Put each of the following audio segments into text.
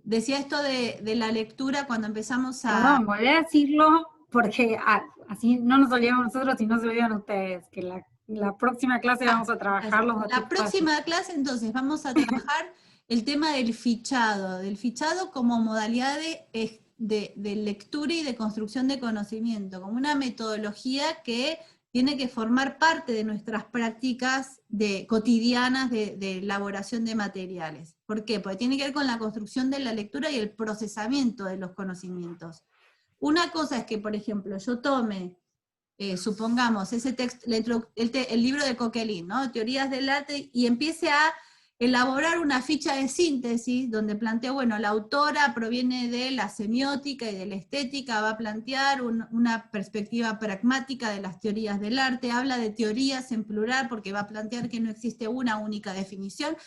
decía esto de la lectura cuando empezamos a... Perdón, volví a decirlo porque así no nos olvidamos nosotros y no se olvidan ustedes, que la próxima clase vamos a trabajar los La datos. próxima clase entonces vamos a trabajar el tema del fichado como modalidad de lectura y de construcción de conocimiento, como una metodología que tiene que formar parte de nuestras prácticas cotidianas de elaboración de materiales. ¿Por qué? Porque tiene que ver con la construcción de la lectura y el procesamiento de los conocimientos. Una cosa es que, por ejemplo, yo tome, supongamos, ese texto, el libro de Coquelin, ¿no? Teorías del arte, y empiece a elaborar una ficha de síntesis donde plantea, bueno, la autora proviene de la semiótica y de la estética, va a plantear una perspectiva pragmática de las teorías del arte, habla de teorías en plural porque va a plantear que no existe una única definición,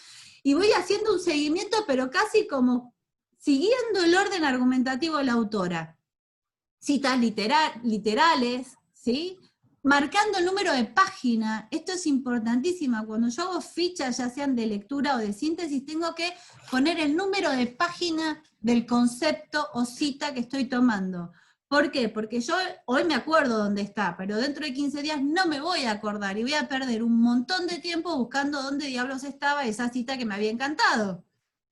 y voy haciendo un seguimiento, pero casi como siguiendo el orden argumentativo de la autora. Citas literales, ¿sí? Marcando el número de página. Esto es importantísimo. Cuando yo hago fichas, ya sean de lectura o de síntesis, tengo que poner el número de página del concepto o cita que estoy tomando. ¿Por qué? Porque yo hoy me acuerdo dónde está, pero dentro de 15 días no me voy a acordar y voy a perder un montón de tiempo buscando dónde diablos estaba esa cita que me había encantado.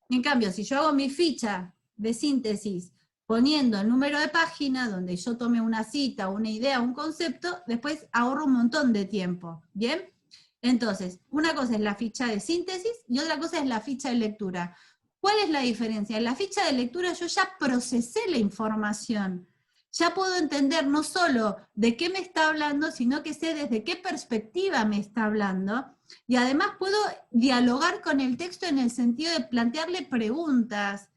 En cambio, si yo hago mi ficha de síntesis poniendo el número de página donde yo tome una cita, una idea, un concepto, después ahorro un montón de tiempo, ¿bien? Entonces, una cosa es la ficha de síntesis y otra cosa es la ficha de lectura. ¿Cuál es la diferencia? En la ficha de lectura yo ya procesé la información, ya puedo entender no solo de qué me está hablando, sino que sé desde qué perspectiva me está hablando, y además puedo dialogar con el texto en el sentido de plantearle preguntas,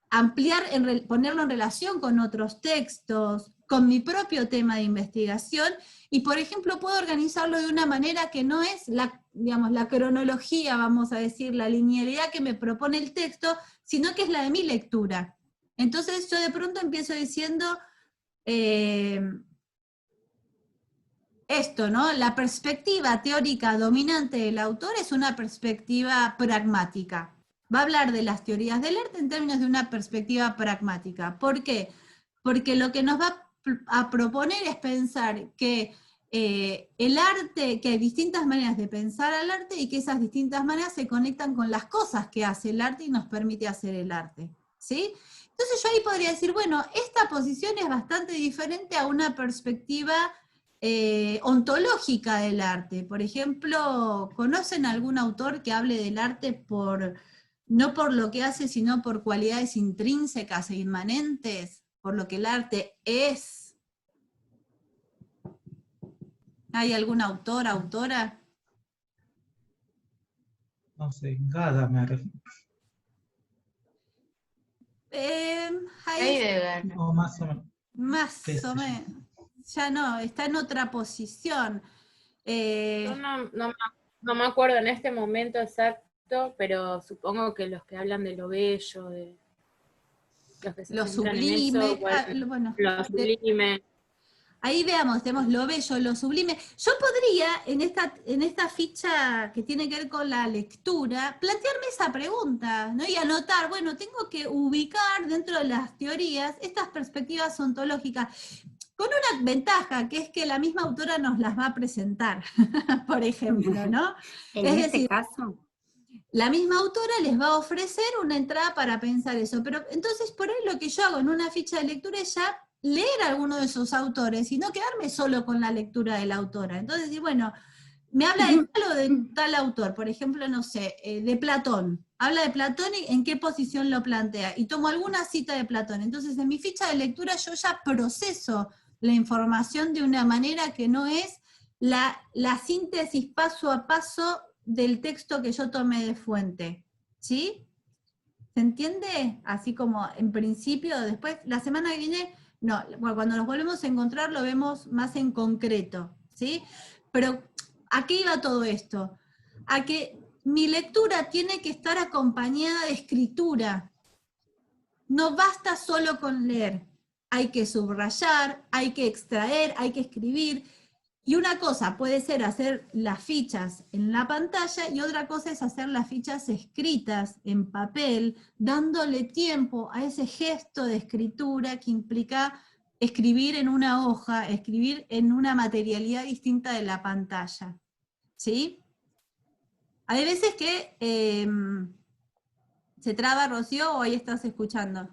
ampliar, ponerlo en relación con otros textos, con mi propio tema de investigación, y por ejemplo puedo organizarlo de una manera que no es digamos, la cronología, vamos a decir, la linealidad que me propone el texto, sino que es la de mi lectura. Entonces yo de pronto empiezo diciendo esto, ¿no? La perspectiva teórica dominante del autor es una perspectiva pragmática. Va a hablar de las teorías del arte en términos de una perspectiva pragmática. ¿Por qué? Porque lo que nos va a proponer es pensar que el arte, que hay distintas maneras de pensar al arte y que esas distintas maneras se conectan con las cosas que hace el arte y nos permite hacer el arte, ¿sí? Entonces yo ahí podría decir, bueno, esta posición es bastante diferente a una perspectiva ontológica del arte. Por ejemplo, ¿conocen algún autor que hable del arte no por lo que hace, sino por cualidades intrínsecas e inmanentes, por lo que el arte es? ¿Hay algún autor, autora? No sé, Gada me refiero. Ahí O más o menos. más Qué o sé yo. menos. Ya no, está en otra posición. Yo no me acuerdo en este momento exacto, pero supongo que los que hablan de lo bello, de los que se Lo centran en eso, sublime, bueno, lo sublime. ahí veamos, tenemos lo bello, lo sublime. Yo podría, en esta ficha que tiene que ver con la lectura, plantearme esa pregunta, ¿no? Y anotar, bueno, tengo que ubicar dentro de las teorías estas perspectivas ontológicas, con una ventaja, que es que la misma autora nos las va a presentar, por ejemplo, ¿no? En Es este decir, caso, la misma autora les va a ofrecer una entrada para pensar eso, pero entonces por ahí lo que yo hago en una ficha de lectura es ya leer a alguno de esos autores y no quedarme solo con la lectura de la autora. Entonces, bueno, me habla de tal o de tal autor, por ejemplo, no sé, de Platón. Habla de Platón y en qué posición lo plantea. Y tomo alguna cita de Platón. Entonces, en mi ficha de lectura yo ya proceso la información de una manera que no es la síntesis paso a paso del texto que yo tomé de fuente. ¿Sí? ¿Se entiende? Así como en principio, después, la semana que viene, no, bueno, cuando nos volvemos a encontrar lo vemos más en concreto, ¿sí? Pero, ¿a qué iba todo esto? A que mi lectura tiene que estar acompañada de escritura. No basta solo con leer. Hay que subrayar, hay que extraer, hay que escribir. Y una cosa puede ser hacer las fichas en la pantalla y otra cosa es hacer las fichas escritas en papel, dándole tiempo a ese gesto de escritura que implica escribir en una hoja, escribir en una materialidad distinta de la pantalla. ¿Sí? Hay veces que se traba, Rocío, o ahí estás escuchando.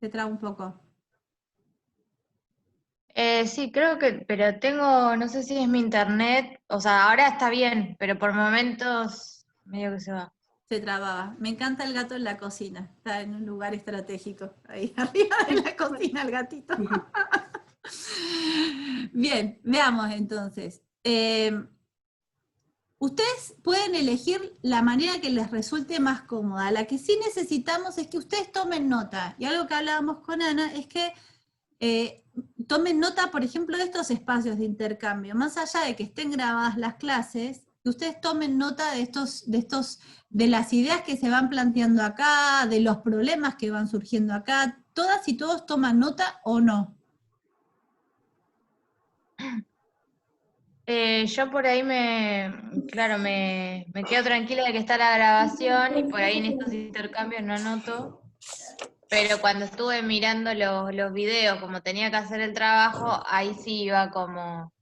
Se traba un poco. Sí, creo que, pero tengo, no sé si es mi internet, o sea, ahora está bien, pero por momentos medio que se va. Se trababa. Me encanta el gato en la cocina. Está en un lugar estratégico. Ahí arriba de la cocina el gatito. Bien, veamos entonces. Ustedes pueden elegir la manera que les resulte más cómoda. La que sí necesitamos es que ustedes tomen nota. Y algo que hablábamos con Ana es que tomen nota, por ejemplo, de estos espacios de intercambio. Más allá de que estén grabadas las clases, que ustedes tomen nota de las ideas que se van planteando acá, de los problemas que van surgiendo acá. ¿Todas y todos toman nota o no? Yo por ahí claro, me quedo tranquila de que está la grabación y por ahí en estos intercambios no anoto. Pero cuando estuve mirando los videos, como tenía que hacer el trabajo, ahí sí iba como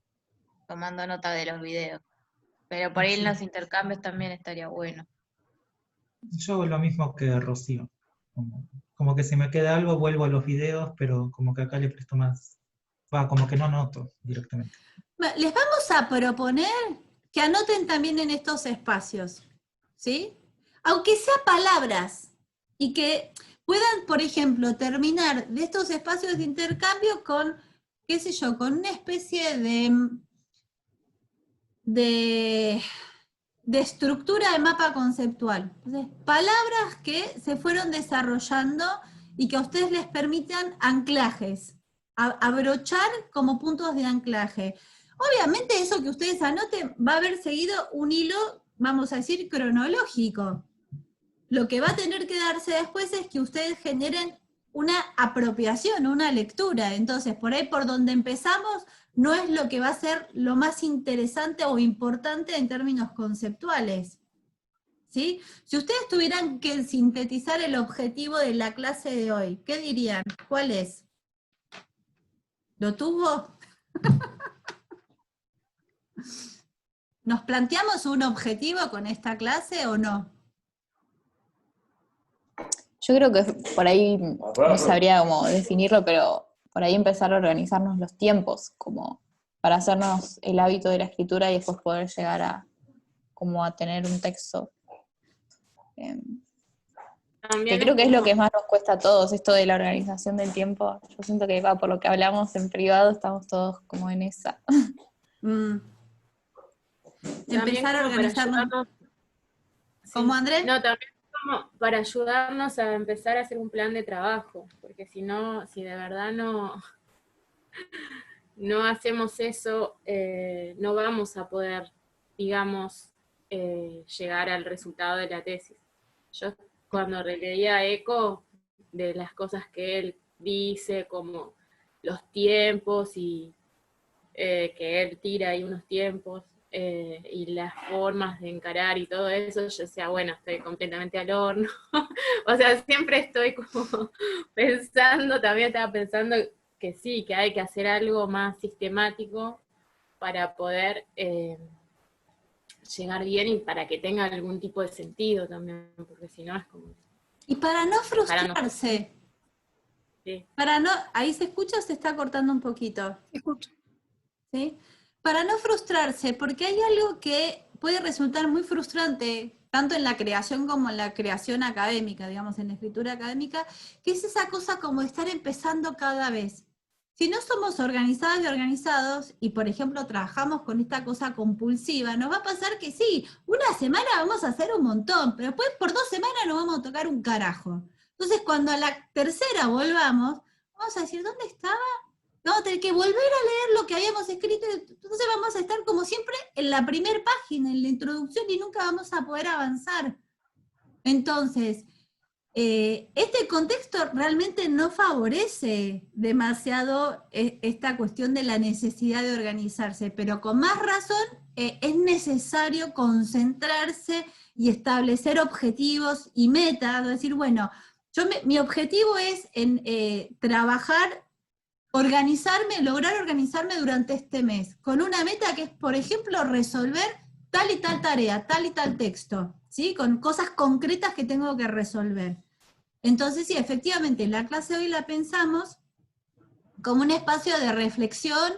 tomando nota de los videos. Pero por ahí en los intercambios también estaría bueno. Yo hago lo mismo que Rocío. Como que si me queda algo, vuelvo a los videos, pero como que acá le presto más. Como que no noto directamente. Les vamos a proponer que anoten también en estos espacios, ¿sí? Aunque sea palabras, y que puedan, por ejemplo, terminar de estos espacios de intercambio con, qué sé yo, con una especie de estructura de mapa conceptual. Entonces, palabras que se fueron desarrollando y que a ustedes les permitan anclajes, abrochar como puntos de anclaje. Obviamente eso que ustedes anoten va a haber seguido un hilo, vamos a decir, cronológico. Lo que va a tener que darse después es que ustedes generen una apropiación, una lectura. Entonces, por ahí por donde empezamos, no es lo que va a ser lo más interesante o importante en términos conceptuales. ¿Sí? Si ustedes tuvieran que sintetizar el objetivo de la clase de hoy, ¿qué dirían? ¿Cuál es? ¿Lo tuvo? ¿Nos planteamos un objetivo con esta clase o no? Yo creo que por ahí, no sabría cómo definirlo, pero por ahí empezar a organizarnos los tiempos, como para hacernos el hábito de la escritura y después poder llegar a tener un texto. Que creo que es lo que más nos cuesta a todos, esto de la organización del tiempo. Yo siento que por lo que hablamos en privado, estamos todos como en esa. Empezar a organizarnos. ¿Cómo, Andrés? No, también como para ayudarnos a empezar a hacer un plan de trabajo, porque si no, si de verdad no hacemos eso, no vamos a poder, digamos, llegar al resultado de la tesis. Yo cuando releía a Eco, de las cosas que él dice, como los tiempos y que él tira ahí unos tiempos, y las formas de encarar y todo eso, yo decía, bueno, estoy completamente al horno. O sea, siempre estoy como pensando, también estaba pensando que sí, que hay que hacer algo más sistemático para poder llegar bien y para que tenga algún tipo de sentido también, porque si no es como... Y para no frustrarse. Sí. ¿Ahí se escucha o se está cortando un poquito? Se escucha. ¿Sí? Para no frustrarse, porque hay algo que puede resultar muy frustrante, tanto en la creación como en la creación académica, digamos, en la escritura académica, que es esa cosa como de estar empezando cada vez. Si no somos organizadas y organizados, y por ejemplo trabajamos con esta cosa compulsiva, nos va a pasar que sí, una semana vamos a hacer un montón, pero después por 2 semanas no vamos a tocar un carajo. Entonces cuando a la tercera volvamos, vamos a decir, ¿dónde estaba? Vamos a tener que volver a leer lo que habíamos escrito, entonces vamos a estar como siempre en la primera página, en la introducción, y nunca vamos a poder avanzar. Entonces, este contexto realmente no favorece demasiado esta cuestión de la necesidad de organizarse, pero con más razón es necesario concentrarse y establecer objetivos y metas, es decir, bueno, mi objetivo es trabajar, organizarme, lograr organizarme durante este mes, con una meta que es, por ejemplo, resolver tal y tal tarea, tal y tal texto, ¿sí? Con cosas concretas que tengo que resolver. Entonces, sí, efectivamente, la clase hoy la pensamos como un espacio de reflexión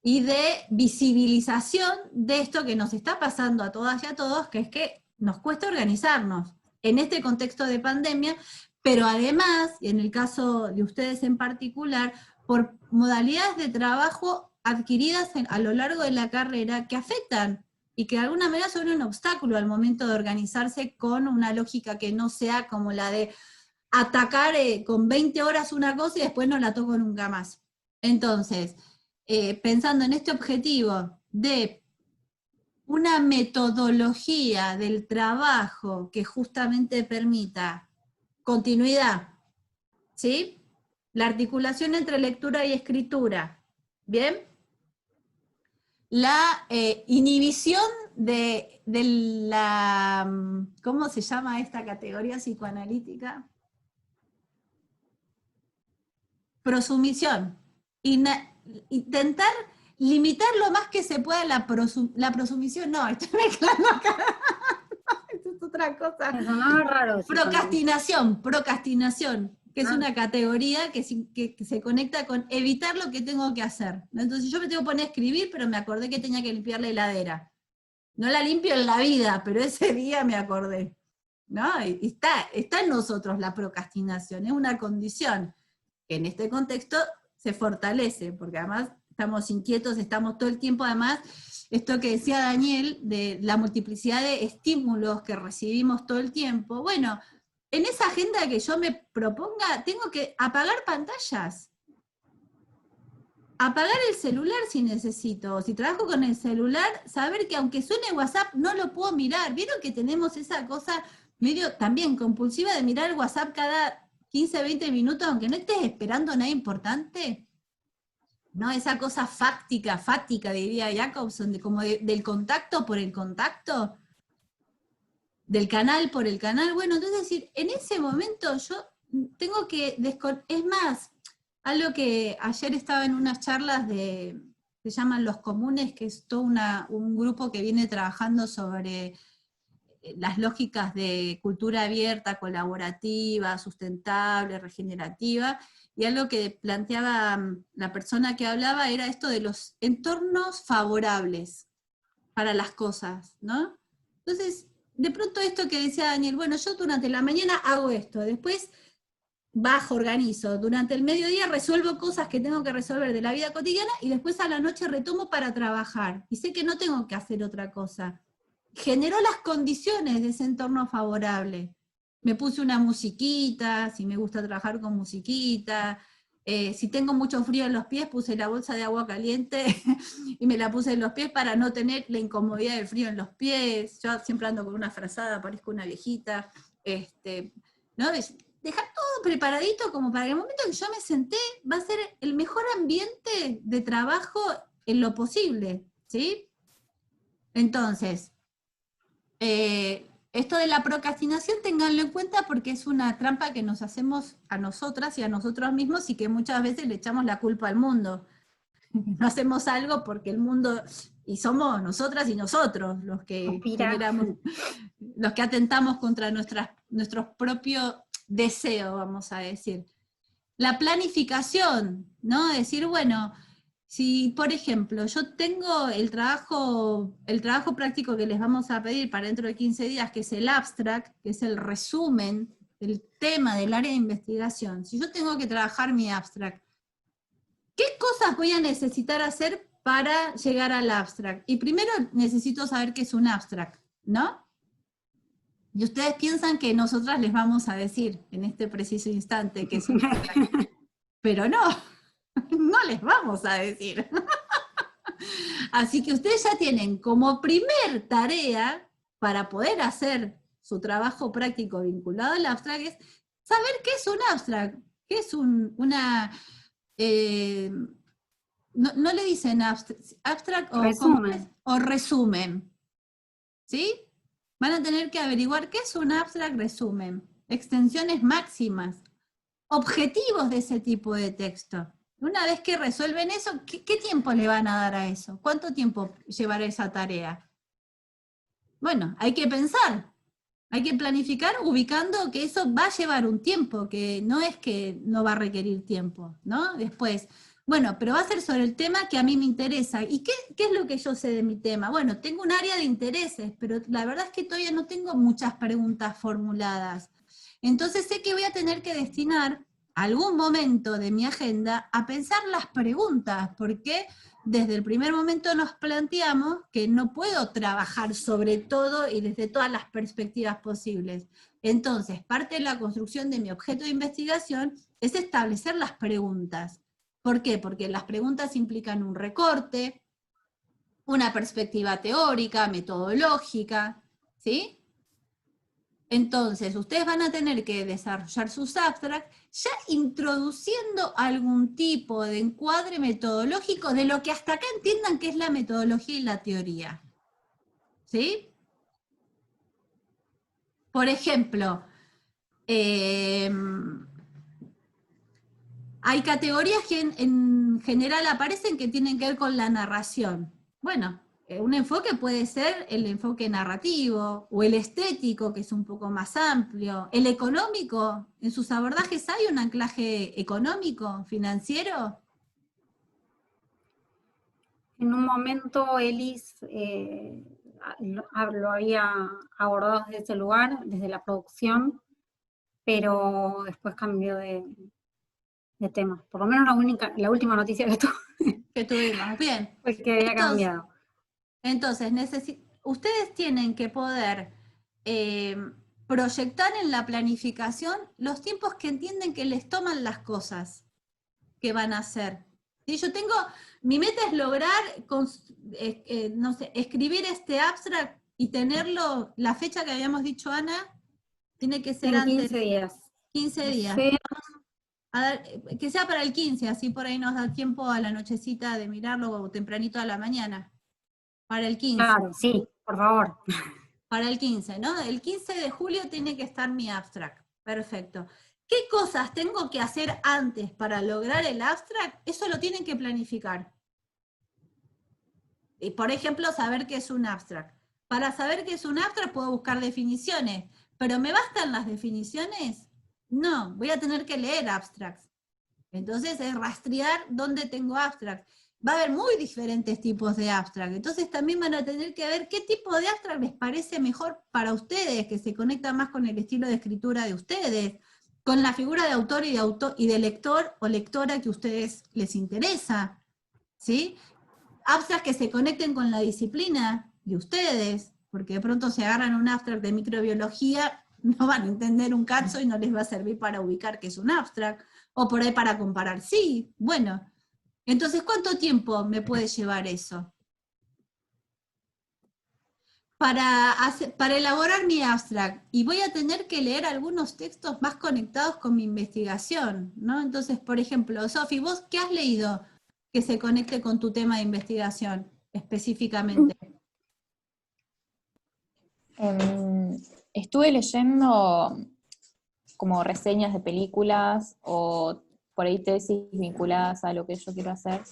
y de visibilización de esto que nos está pasando a todas y a todos, que es que nos cuesta organizarnos en este contexto de pandemia, pero además, y en el caso de ustedes en particular, por modalidades de trabajo adquiridas a lo largo de la carrera que afectan y que de alguna manera son un obstáculo al momento de organizarse con una lógica que no sea como la de atacar con 20 horas una cosa y después no la toco nunca más. Entonces, pensando en este objetivo de una metodología del trabajo que justamente permita continuidad, ¿sí? La articulación entre lectura y escritura, ¿bien? La inhibición de la, ¿cómo se llama esta categoría psicoanalítica? Prosumisión. Intentar limitar lo más que se pueda la prosumisión. No, estoy mezclando acá. Esto es otra cosa. Eso no es raro. Procrastinación, que es una categoría que se conecta con evitar lo que tengo que hacer. Entonces yo me tengo que poner a escribir, pero me acordé que tenía que limpiar la heladera. No la limpio en la vida, pero ese día me acordé. ¿No? Y está en nosotros la procrastinación, es una condición que en este contexto se fortalece, porque además estamos inquietos, estamos todo el tiempo, además, esto que decía Daniel, de la multiplicidad de estímulos que recibimos todo el tiempo, bueno, en esa agenda que yo me proponga, tengo que apagar pantallas, apagar el celular si necesito, si trabajo con el celular, saber que aunque suene WhatsApp, no lo puedo mirar. ¿Vieron que tenemos esa cosa medio también compulsiva de mirar el WhatsApp cada 15, 20 minutos, aunque no estés esperando nada importante? ¿No? Esa cosa fáctica, diría Jacobson, como del contacto por el contacto, del canal por el canal. Bueno, entonces decir, en ese momento yo tengo que es más, algo que ayer estaba en unas charlas se llaman Los Comunes, que es todo un grupo que viene trabajando sobre las lógicas de cultura abierta, colaborativa, sustentable, regenerativa, y algo que planteaba la persona que hablaba era esto de los entornos favorables para las cosas, ¿no? Entonces, de pronto esto que decía Daniel, bueno, yo durante la mañana hago esto, después bajo, organizo, durante el mediodía resuelvo cosas que tengo que resolver de la vida cotidiana, y después a la noche retomo para trabajar, y sé que no tengo que hacer otra cosa. Generó las condiciones de ese entorno favorable. Me puse una musiquita, si me gusta trabajar con musiquita, si tengo mucho frío en los pies, puse la bolsa de agua caliente y me la puse en los pies para no tener la incomodidad del frío en los pies. Yo siempre ando con una frazada, parezco una viejita, ¿no? Dejar todo preparadito como para que el momento que yo me senté va a ser el mejor ambiente de trabajo en lo posible, ¿sí? Entonces, esto de la procrastinación, ténganlo en cuenta porque es una trampa que nos hacemos a nosotras y a nosotros mismos, y que muchas veces le echamos la culpa al mundo. No hacemos algo porque el mundo, y somos nosotras y nosotros los que generamos, los que atentamos contra nuestros propios deseos, vamos a decir. La planificación, ¿no? Decir, bueno, si, por ejemplo, yo tengo el trabajo práctico que les vamos a pedir para dentro de 15 días, que es el abstract, que es el resumen del tema del área de investigación. Si yo tengo que trabajar mi abstract, ¿qué cosas voy a necesitar hacer para llegar al abstract? Y primero necesito saber qué es un abstract, ¿no? Y ustedes piensan que nosotras les vamos a decir en este preciso instante que es un abstract. Pero no. No les vamos a decir. Así que ustedes ya tienen como primer tarea para poder hacer su trabajo práctico vinculado al abstract es saber qué es un abstract, qué es una... no le dicen abstract o Resumen. o resumen, ¿sí? Van a tener que averiguar qué es un abstract resumen, extensiones máximas, objetivos de ese tipo de texto. Una vez que resuelven eso, ¿qué tiempo le van a dar a eso? ¿Cuánto tiempo llevará esa tarea? Bueno, hay que pensar, hay que planificar ubicando que eso va a llevar un tiempo, que no es que no va a requerir tiempo, ¿no? Después, bueno, pero va a ser sobre el tema que a mí me interesa. ¿Y qué es lo que yo sé de mi tema? Bueno, tengo un área de intereses, pero la verdad es que todavía no tengo muchas preguntas formuladas. Entonces sé que voy a tener que destinar algún momento de mi agenda a pensar las preguntas, porque desde el primer momento nos planteamos que no puedo trabajar sobre todo y desde todas las perspectivas posibles. Entonces, parte de la construcción de mi objeto de investigación es establecer las preguntas. ¿Por qué? Porque las preguntas implican un recorte, una perspectiva teórica, metodológica, ¿sí? Entonces, ustedes van a tener que desarrollar sus abstracts ya introduciendo algún tipo de encuadre metodológico de lo que hasta acá entiendan que es la metodología y la teoría. ¿Sí? Por ejemplo, hay categorías que en general aparecen que tienen que ver con la narración. Bueno, un enfoque puede ser el enfoque narrativo, o el estético, que es un poco más amplio. El económico, en sus abordajes hay un anclaje económico, financiero. En un momento Elis lo había abordado desde ese lugar, desde la producción, pero después cambió de tema. Por lo menos la última noticia Que tuvimos, bien. fue que había cambiado. Entonces, ustedes tienen que poder proyectar en la planificación los tiempos que entienden que les toman las cosas que van a hacer. ¿Sí? Mi meta es lograr, no sé, escribir este abstract y tenerlo, la fecha que habíamos dicho, Ana, tiene que ser En antes. 15 días. 15 días. Sí. Que sea para el 15, así por ahí nos da tiempo a la nochecita de mirarlo o tempranito a la mañana. Para el 15. Claro, sí, por favor. Para el 15, ¿no? El 15 de julio tiene que estar mi abstract. Perfecto. ¿Qué cosas tengo que hacer antes para lograr el abstract? Eso lo tienen que planificar. Y, por ejemplo, saber qué es un abstract. Para saber qué es un abstract puedo buscar definiciones, pero ¿me bastan las definiciones? No, voy a tener que leer abstracts. Entonces es rastrear dónde tengo abstracts. Va a haber muy diferentes tipos de abstract, entonces también van a tener que ver qué tipo de abstract les parece mejor para ustedes, que se conecta más con el estilo de escritura de ustedes, con la figura de autor y de lector o lectora que a ustedes les interesa, ¿sí? Abstracts que se conecten con la disciplina de ustedes, porque de pronto se agarran un abstract de microbiología, no van a entender un caso y no les va a servir para ubicar qué es un abstract, o por ahí para comparar, sí, bueno. Entonces, ¿cuánto tiempo me puede llevar eso? Para elaborar mi abstract, y voy a tener que leer algunos textos más conectados con mi investigación, ¿no? Entonces, por ejemplo, Sofi, ¿vos qué has leído que se conecte con tu tema de investigación específicamente? Estuve leyendo como reseñas de películas o por ahí tesis vinculadas a lo que yo quiero hacer,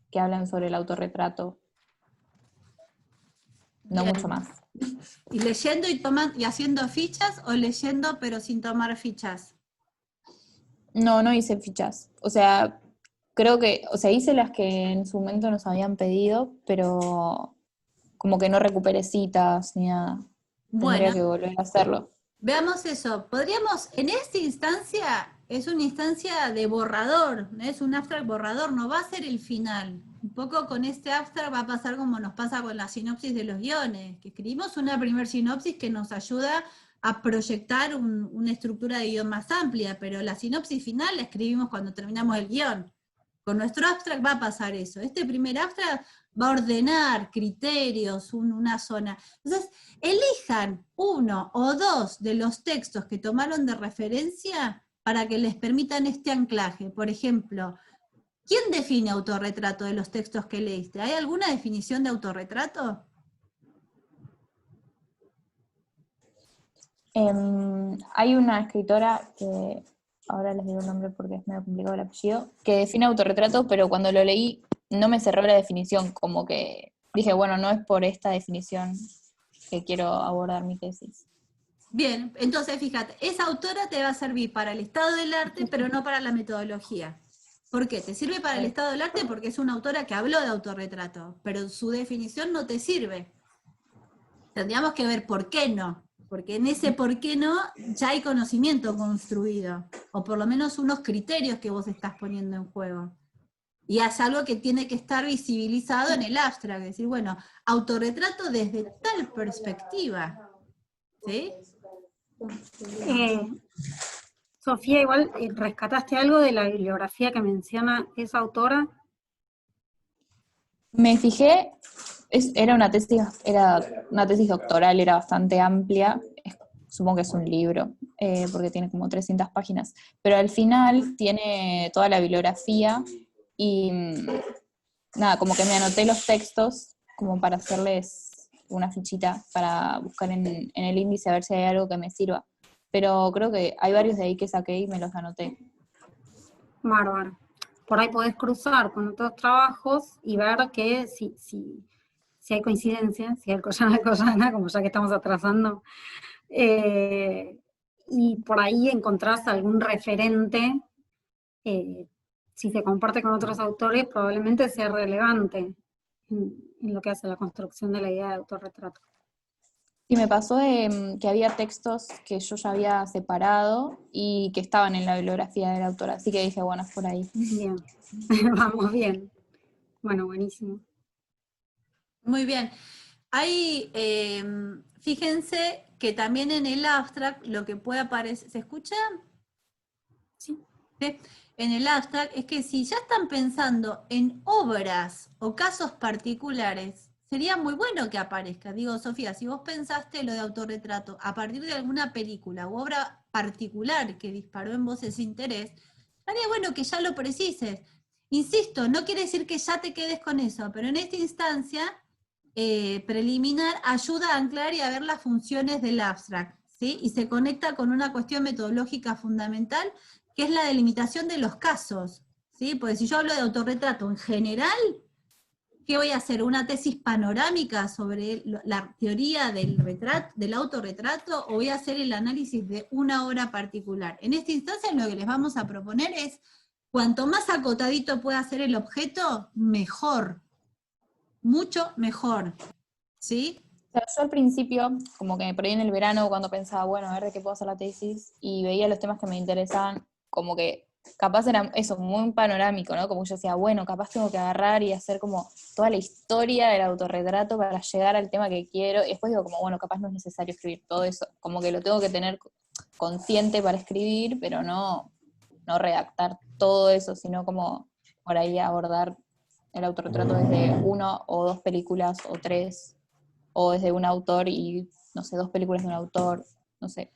que hablan sobre el autorretrato. No Bien. mucho más. ¿Y leyendo y haciendo fichas o leyendo pero sin tomar fichas? No hice fichas. O sea, creo que, hice las que en su momento nos habían pedido, pero como que no recuperé citas ni nada. Tendría que volver a hacerlo. Veamos eso. Podríamos, en esta instancia, es una instancia de borrador, es un abstract borrador, no va a ser el final. Un poco con este abstract va a pasar como nos pasa con la sinopsis de los guiones, que escribimos una primer sinopsis que nos ayuda a proyectar una estructura de guión más amplia, pero la sinopsis final la escribimos cuando terminamos el guión. Con nuestro abstract va a pasar eso. Este primer abstract va a ordenar criterios, una zona. Entonces, elijan uno o dos de los textos que tomaron de referencia para que les permitan este anclaje. Por ejemplo, ¿quién define autorretrato de los textos que leíste? ¿Hay alguna definición de autorretrato? Hay una escritora que, ahora les digo el nombre porque es medio complicado el apellido, que define autorretrato, pero cuando lo leí no me cerró la definición, como que dije, bueno, no es por esta definición que quiero abordar mi tesis. Bien, entonces fíjate, esa autora te va a servir para el estado del arte, pero no para la metodología. ¿Por qué? Te sirve para el estado del arte porque es una autora que habló de autorretrato, pero su definición no te sirve. Tendríamos que ver por qué no, porque en ese por qué no ya hay conocimiento construido, o por lo menos unos criterios que vos estás poniendo en juego. Y es algo que tiene que estar visibilizado en el abstract, es decir, bueno, autorretrato desde tal perspectiva, ¿sí? Sofía, igual rescataste algo de la bibliografía que menciona esa autora. Me fijé, era una tesis doctoral, era bastante amplia, supongo que es un libro, porque tiene como 300 páginas, pero al final tiene toda la bibliografía y nada, como que me anoté los textos como para hacerles una fichita para buscar en el índice a ver si hay algo que me sirva. Pero creo que hay varios de ahí que saqué y me los anoté. Bárbaro. Por ahí podés cruzar con otros trabajos y ver que si hay coincidencia, si hay Alcoyana, como ya que estamos atrasando, y por ahí encontrás algún referente, si se comparte con otros autores, probablemente sea relevante en lo que hace la construcción de la idea de autorretrato. Sí, me pasó que había textos que yo ya había separado y que estaban en la bibliografía de la autora, así que dije, bueno, es por ahí. Bien, vamos bien. Bueno, buenísimo. Muy bien. Hay, fíjense que también en el abstract lo que puede aparecer, ¿se escucha? Sí. ¿Sí? En el abstract es que si ya están pensando en obras o casos particulares, sería muy bueno que aparezca. Digo, Sofía, si vos pensaste lo de autorretrato a partir de alguna película u obra particular que disparó en vos ese interés, estaría bueno que ya lo precises. Insisto, no quiere decir que ya te quedes con eso, pero en esta instancia preliminar ayuda a anclar y a ver las funciones del abstract, ¿sí? Y se conecta con una cuestión metodológica fundamental, que es la delimitación de los casos, ¿sí? Porque si yo hablo de autorretrato en general, ¿qué voy a hacer? ¿Una tesis panorámica sobre la teoría del autorretrato, o voy a hacer el análisis de una obra particular? En esta instancia lo que les vamos a proponer es, cuanto más acotadito pueda ser el objeto, mejor. Mucho mejor, ¿sí? O sea, yo al principio, como que por ahí en el verano, cuando pensaba, bueno, a ver de qué puedo hacer la tesis, y veía los temas que me interesaban, como que capaz era eso, muy panorámico, ¿no? Como yo decía, bueno, capaz tengo que agarrar y hacer como toda la historia del autorretrato para llegar al tema que quiero, y después digo como, bueno, capaz no es necesario escribir todo eso, como que lo tengo que tener consciente para escribir, pero no redactar todo eso, sino como por ahí abordar el autorretrato desde una o dos películas o tres, o desde un autor y, no sé, dos películas de un autor, no sé.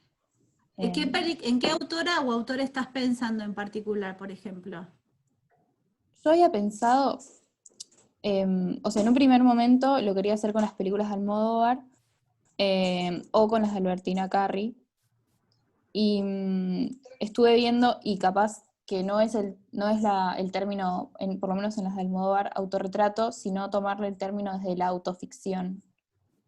¿En qué autora o autor estás pensando en particular, por ejemplo? Yo había pensado, o sea, en un primer momento lo quería hacer con las películas de Almodóvar, o con las de Albertina Carri, y estuve viendo, y capaz que no es el término, por lo menos en las de Almodóvar, autorretrato, sino tomarle el término desde la autoficción,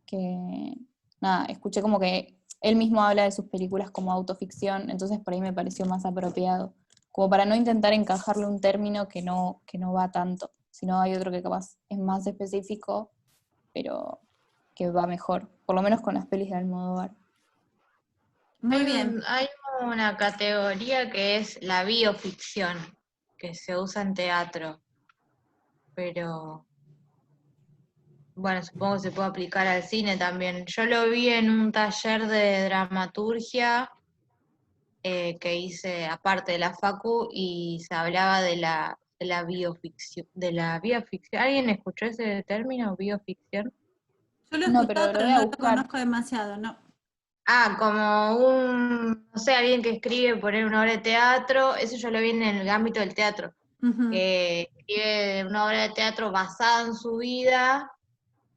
que, nada, escuché como que él mismo habla de sus películas como autoficción, entonces por ahí me pareció más apropiado, como para no intentar encajarle un término que no va tanto, sino hay otro que capaz es más específico, pero que va mejor, por lo menos con las pelis de Almodóvar. Muy bien. Hay una categoría que es la bioficción, que se usa en teatro, pero bueno, supongo que se puede aplicar al cine también. Yo lo vi en un taller de dramaturgia que hice aparte de la facu, y se hablaba de la la bioficción, ¿Alguien escuchó ese término, bioficción? Yo lo he No, escuchado, pero lo pero voy a no lo buscar. conozco demasiado, ¿no? Ah, como no sé, alguien que escribe, poner una obra de teatro, eso yo lo vi en el ámbito del teatro, Ujú. que escribe una obra de teatro basada en su vida,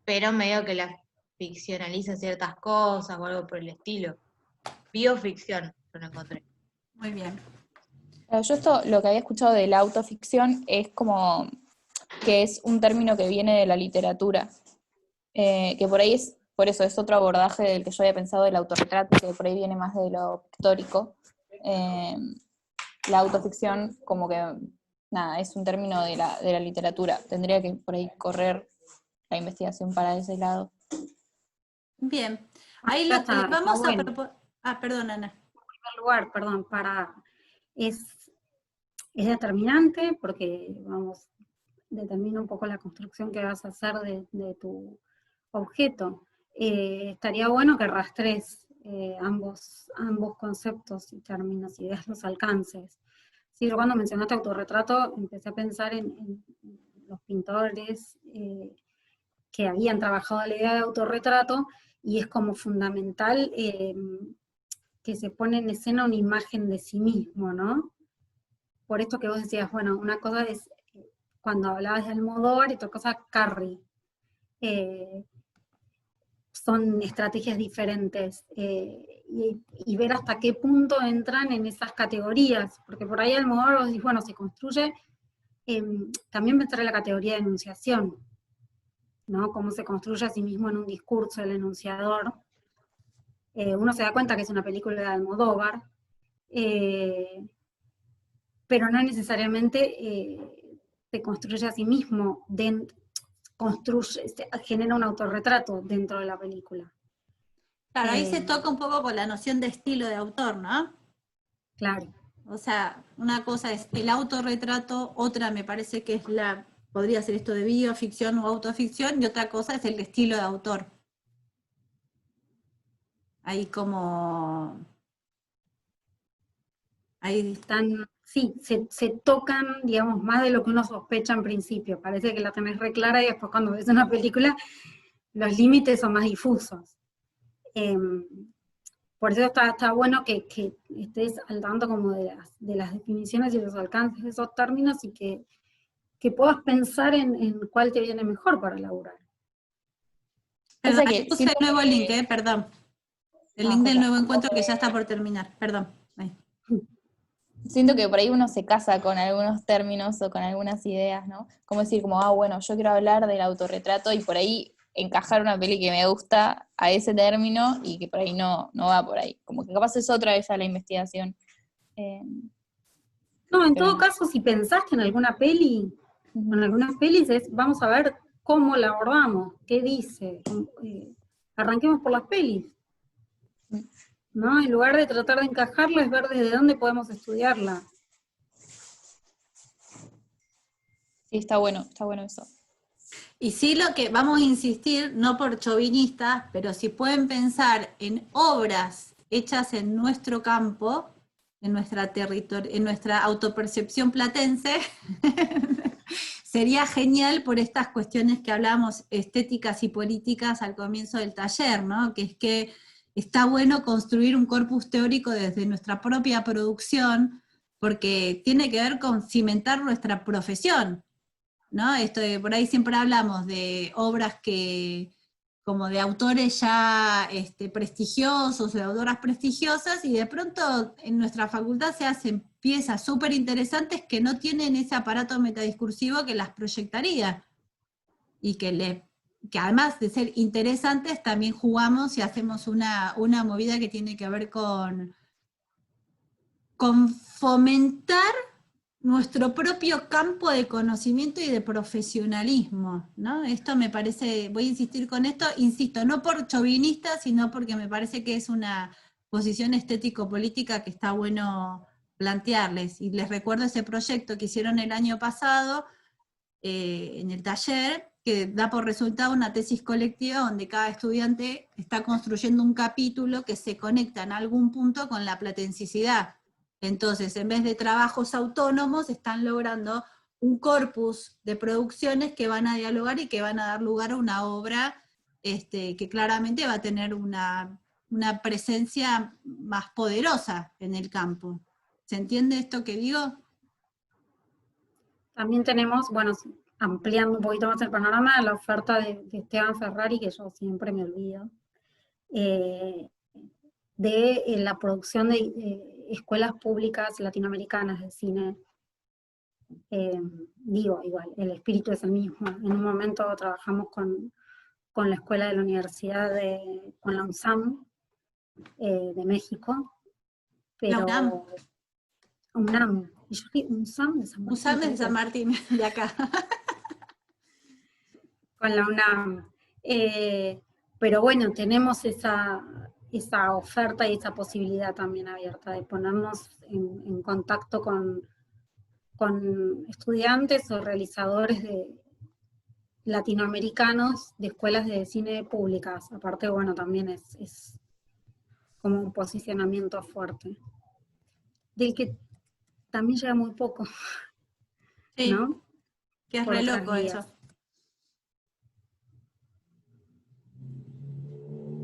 pero medio que la ficcionaliza ciertas cosas o algo por el estilo. Bioficción, yo lo encontré. Muy bien. Yo esto, lo que había escuchado de la autoficción es como que es un término que viene de la literatura, que por ahí es, por eso es otro abordaje del que yo había pensado del autorretrato, que por ahí viene más de lo pictórico. La autoficción como que, nada, es un término de la literatura. Tendría que por ahí correr la investigación para ese lado. Bien. Ahí Ya lo que está vamos a bueno. proponer. Ah, perdón, Ana. En primer lugar, perdón, es determinante porque, vamos, determina un poco la construcción que vas a hacer de tu objeto. Estaría bueno que rastres ambos conceptos y términos y veas los alcances. Sí, yo cuando mencionaste autorretrato empecé a pensar en los pintores que habían trabajado la idea de autorretrato, y es como fundamental que se pone en escena una imagen de sí mismo, ¿no? Por esto que vos decías, bueno, una cosa es cuando hablabas de Almodóvar y otra cosa Carri. Son estrategias diferentes y ver hasta qué punto entran en esas categorías, porque por ahí Almodóvar vos decís, bueno, se construye, también pensar en la categoría de enunciación, ¿no? Cómo se construye a sí mismo en un discurso el enunciador. Uno se da cuenta que es una película de Almodóvar, pero no necesariamente se construye a sí mismo, genera un autorretrato dentro de la película. Claro, ahí se toca un poco con la noción de estilo de autor, ¿no? Claro. O sea, una cosa es el autorretrato, otra me parece que es podría ser esto de bioficción o autoficción, y otra cosa es el estilo de autor. Ahí sí, se tocan, digamos, más de lo que uno sospecha en principio. Parece que la tenés re clara y después cuando ves una película, los límites son más difusos. Por eso está bueno que estés al tanto como de las definiciones y los alcances de esos términos y que puedas pensar en cuál te viene mejor para laburar. Perdón, Que ahí puse el nuevo link, perdón. El link del nuevo encuentro que ya está por terminar, perdón. Ahí. Siento que por ahí uno se casa con algunos términos o con algunas ideas, ¿no? Como decir, bueno, yo quiero hablar del autorretrato y por ahí encajar una peli que me gusta a ese término y que por ahí no va por ahí. Como que capaz es otra vez a la investigación. No, en todo caso, si pensaste en alguna peli, en algunas pelis vamos a ver cómo la abordamos, qué dice. Arranquemos por las pelis, ¿no? En lugar de tratar de encajarla, es ver desde dónde podemos estudiarla. Sí, está bueno eso. Y sí, lo que vamos a insistir, no por chauvinistas, pero si pueden pensar en obras hechas en nuestro campo, en nuestra autopercepción platense, sería genial por estas cuestiones que hablamos estéticas y políticas al comienzo del taller, ¿no? Que es que está bueno construir un corpus teórico desde nuestra propia producción, porque tiene que ver con cimentar nuestra profesión, ¿no? Por ahí siempre hablamos de obras como de autores ya prestigiosos, de autoras prestigiosas, y de pronto en nuestra facultad se hacen piezas súper interesantes que no tienen ese aparato metadiscursivo que las proyectaría, y que además de ser interesantes, también jugamos y hacemos una movida que tiene que ver con fomentar nuestro propio campo de conocimiento y de profesionalismo, ¿no? Esto me parece, voy a insistir con esto, insisto, no por chauvinista, sino porque me parece que es una posición estético-política que está bueno plantearles. Y les recuerdo ese proyecto que hicieron el año pasado en el taller, que da por resultado una tesis colectiva donde cada estudiante está construyendo un capítulo que se conecta en algún punto con la platensicidad. Entonces, en vez de trabajos autónomos, están logrando un corpus de producciones que van a dialogar y que van a dar lugar a una obra que claramente va a tener una presencia más poderosa en el campo. ¿Se entiende esto que digo? También tenemos, bueno, ampliando un poquito más el panorama, la oferta de Esteban Ferrari, que yo siempre me olvido, de la producción de escuelas públicas latinoamericanas de cine. Digo, igual, el espíritu es el mismo. En un momento trabajamos con la escuela de la universidad, con la UNSAM de México, pero... La UNAM. UNAM. Y yo dije, UNSAM de San Martín. UNSAM de San Martín, de acá. Con la UNAM. Pero bueno, tenemos esa oferta y esa posibilidad también abierta de ponernos en contacto con estudiantes o realizadores latinoamericanos de escuelas de cine públicas. Aparte, bueno, también es como un posicionamiento fuerte, del que también llega muy poco, Sí, ¿no? que es Por re otras loco vías. eso.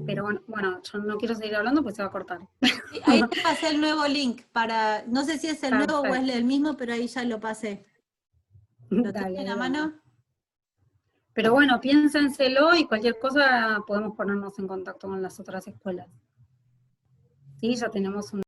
Pero bueno, yo no quiero seguir hablando porque se va a cortar. Sí, ahí te pasé el nuevo link para, no sé si es el nuevo o es Perfecto. el mismo, pero ahí ya lo pasé. ¿Lo Dale, tiene en la dale. mano? Pero bueno, piénsenselo y cualquier cosa podemos ponernos en contacto con las otras escuelas. Sí, ya tenemos un